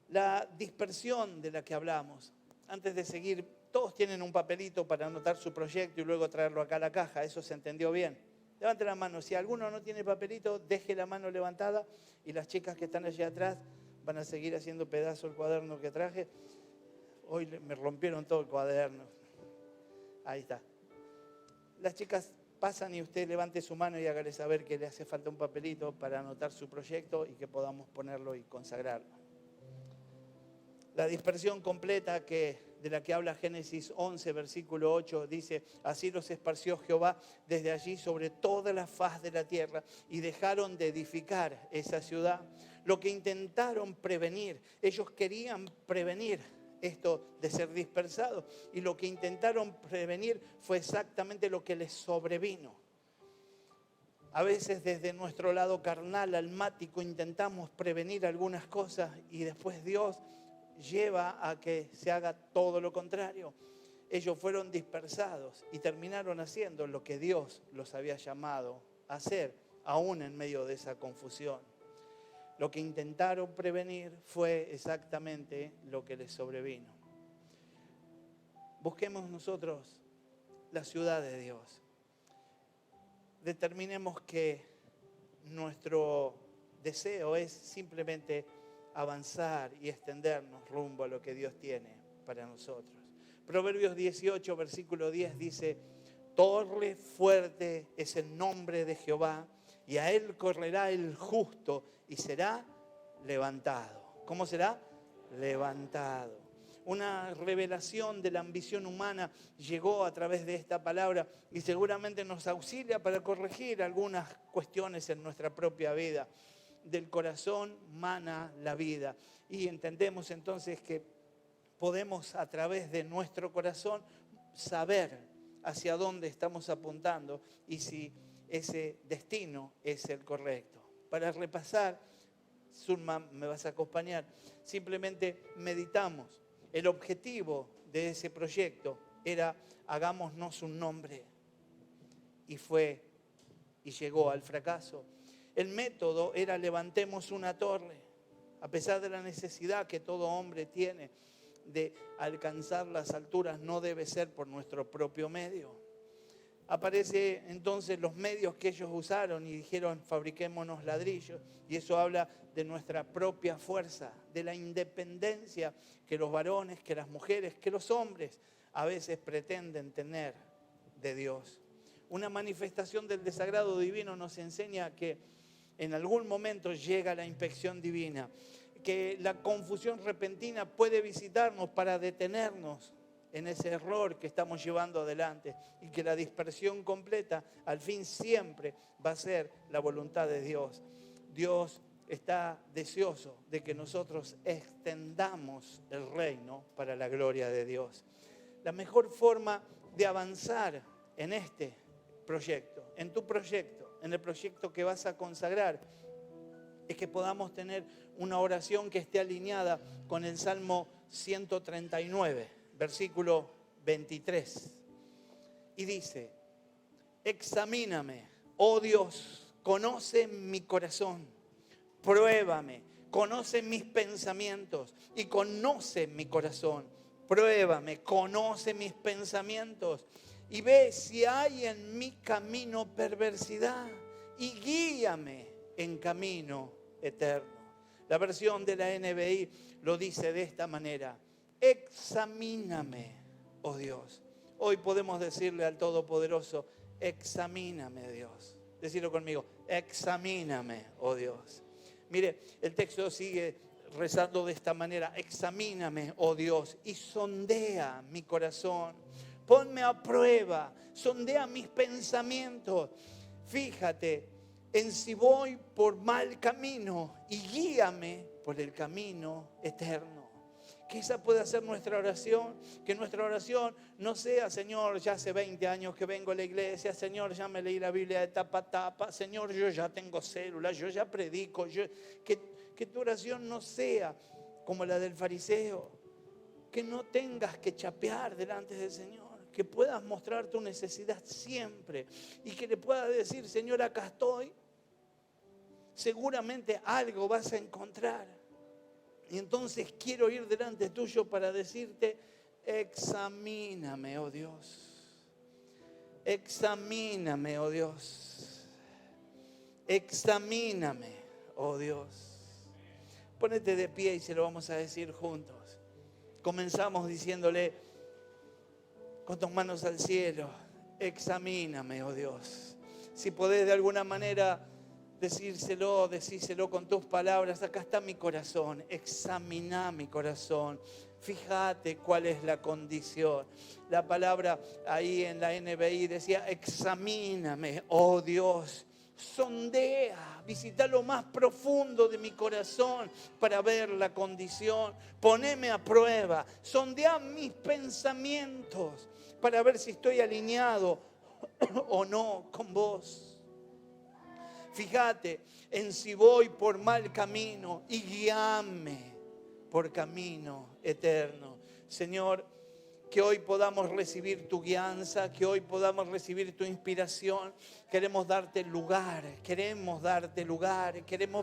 La dispersión de la que hablamos, antes de seguir, todos tienen un papelito para anotar su proyecto y luego traerlo acá a la caja. ¿Eso se entendió bien? Levante la mano. Si alguno no tiene papelito, deje la mano levantada y las chicas que están allá atrás van a seguir haciendo pedazo el cuaderno que traje. Hoy me rompieron todo el cuaderno. Ahí está. Las chicas pasan y usted levante su mano y hágale saber que le hace falta un papelito para anotar su proyecto y que podamos ponerlo y consagrarlo. La dispersión completa de la que habla Génesis 11, versículo 8, dice: así los esparció Jehová desde allí sobre toda la faz de la tierra y dejaron de edificar esa ciudad. Lo que intentaron prevenir, ellos querían prevenir esto de ser dispersados, y lo que intentaron prevenir fue exactamente lo que les sobrevino. A veces desde nuestro lado carnal, almático, intentamos prevenir algunas cosas y después Dios lleva a que se haga todo lo contrario. Ellos fueron dispersados y terminaron haciendo lo que Dios los había llamado a hacer, aún en medio de esa confusión. Lo que intentaron prevenir fue exactamente lo que les sobrevino. Busquemos nosotros la ciudad de Dios. Determinemos que nuestro deseo es simplemente avanzar y extendernos rumbo a lo que Dios tiene para nosotros. Proverbios 18, versículo 10 dice: torre fuerte es el nombre de Jehová, y a él correrá el justo y será levantado. ¿Cómo será? Levantado. Una revelación de la ambición humana llegó a través de esta palabra y seguramente nos auxilia para corregir algunas cuestiones en nuestra propia vida. Del corazón mana la vida. Y entendemos entonces que podemos a través de nuestro corazón saber hacia dónde estamos apuntando y si ese destino es el correcto. Para repasar, Zulma, me vas a acompañar, simplemente meditamos. El objetivo de ese proyecto era: hagámonos un nombre, y llegó al fracaso. El método era: levantemos una torre. A pesar de la necesidad que todo hombre tiene de alcanzar las alturas, no debe ser por nuestro propio medio. Aparece entonces los medios que ellos usaron y dijeron: fabriquémonos ladrillos. Y eso habla de nuestra propia fuerza, de la independencia que los varones, que las mujeres, que los hombres a veces pretenden tener de Dios. Una manifestación del desagrado divino nos enseña que en algún momento llega la inspección divina, que la confusión repentina puede visitarnos para detenernos en ese error que estamos llevando adelante, y que la dispersión completa al fin siempre va a ser la voluntad de Dios. Dios está deseoso de que nosotros extendamos el reino para la gloria de Dios. La mejor forma de avanzar en este proyecto, en tu proyecto, en el proyecto que vas a consagrar, es que podamos tener una oración que esté alineada con el Salmo 139, versículo 23. Y dice: examíname, oh Dios, conoce mi corazón, pruébame, conoce mis pensamientos y conoce mi corazón. Pruébame, conoce mis pensamientos y ve si hay en mi camino perversidad y guíame en camino eterno. La versión de la NBI lo dice de esta manera: examíname, oh Dios. Hoy podemos decirle al Todopoderoso: examíname, Dios. Decirlo conmigo: examíname, oh Dios. Mire, el texto sigue rezando de esta manera: examíname, oh Dios, y sondea mi corazón. Ponme a prueba, sondea mis pensamientos. Fíjate en si voy por mal camino y guíame por el camino eterno. Que esa pueda ser nuestra oración. Que nuestra oración no sea: Señor, ya hace 20 años que vengo a la iglesia. Señor, ya me leí la Biblia de tapa a tapa. Señor, yo ya tengo célula, yo ya predico. Que tu oración no sea como la del fariseo. Que no tengas que chapear delante del Señor. Que puedas mostrar tu necesidad siempre. Y que le puedas decir: Señor, acá estoy. Seguramente algo vas a encontrar. Y entonces quiero ir delante tuyo para decirte: examíname, oh Dios. Examíname, oh Dios. Examíname, oh Dios. Ponete de pie y se lo vamos a decir juntos. Comenzamos diciéndole con tus manos al cielo: examíname, oh Dios. Si podés de alguna manera decírselo con tus palabras: acá está mi corazón, examina mi corazón, fíjate cuál es la condición. La palabra ahí en la NBI decía: examíname, oh Dios, sondea, visita lo más profundo de mi corazón para ver la condición, poneme a prueba, sondea mis pensamientos para ver si estoy alineado o no con vos. Fíjate en si voy por mal camino y guíame por camino eterno. Señor, que hoy podamos recibir tu guianza, que hoy podamos recibir tu inspiración. Queremos darte lugar, queremos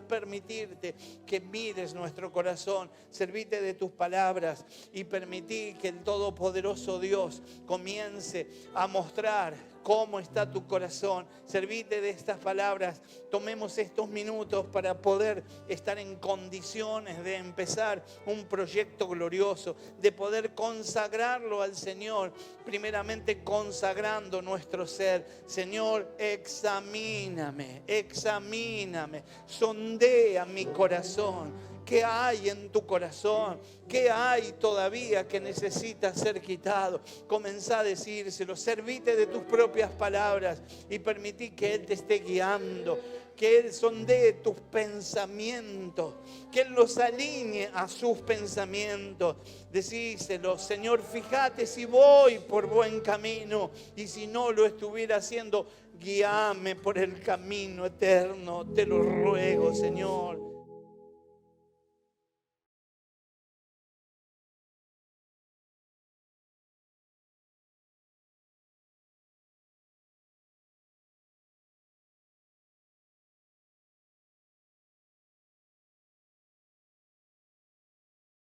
permitirte que mires nuestro corazón. Servite de tus palabras y permití que el Todopoderoso Dios comience a mostrar cómo está tu corazón. Servite de estas palabras. Tomemos estos minutos para poder estar en condiciones de empezar un proyecto glorioso, de poder consagrarlo al Señor, primeramente consagrando nuestro ser. Señor, examíname, sondea mi corazón. ¿Qué hay en tu corazón? ¿Qué hay todavía que necesita ser quitado? Comenzá a decírselo. Servite de tus propias palabras y permití que Él te esté guiando. Que Él sondee tus pensamientos. Que Él los alinee a sus pensamientos. Decíselo: Señor, fíjate si voy por buen camino. Y si no lo estuviera haciendo, guíame por el camino eterno. Te lo ruego, Señor.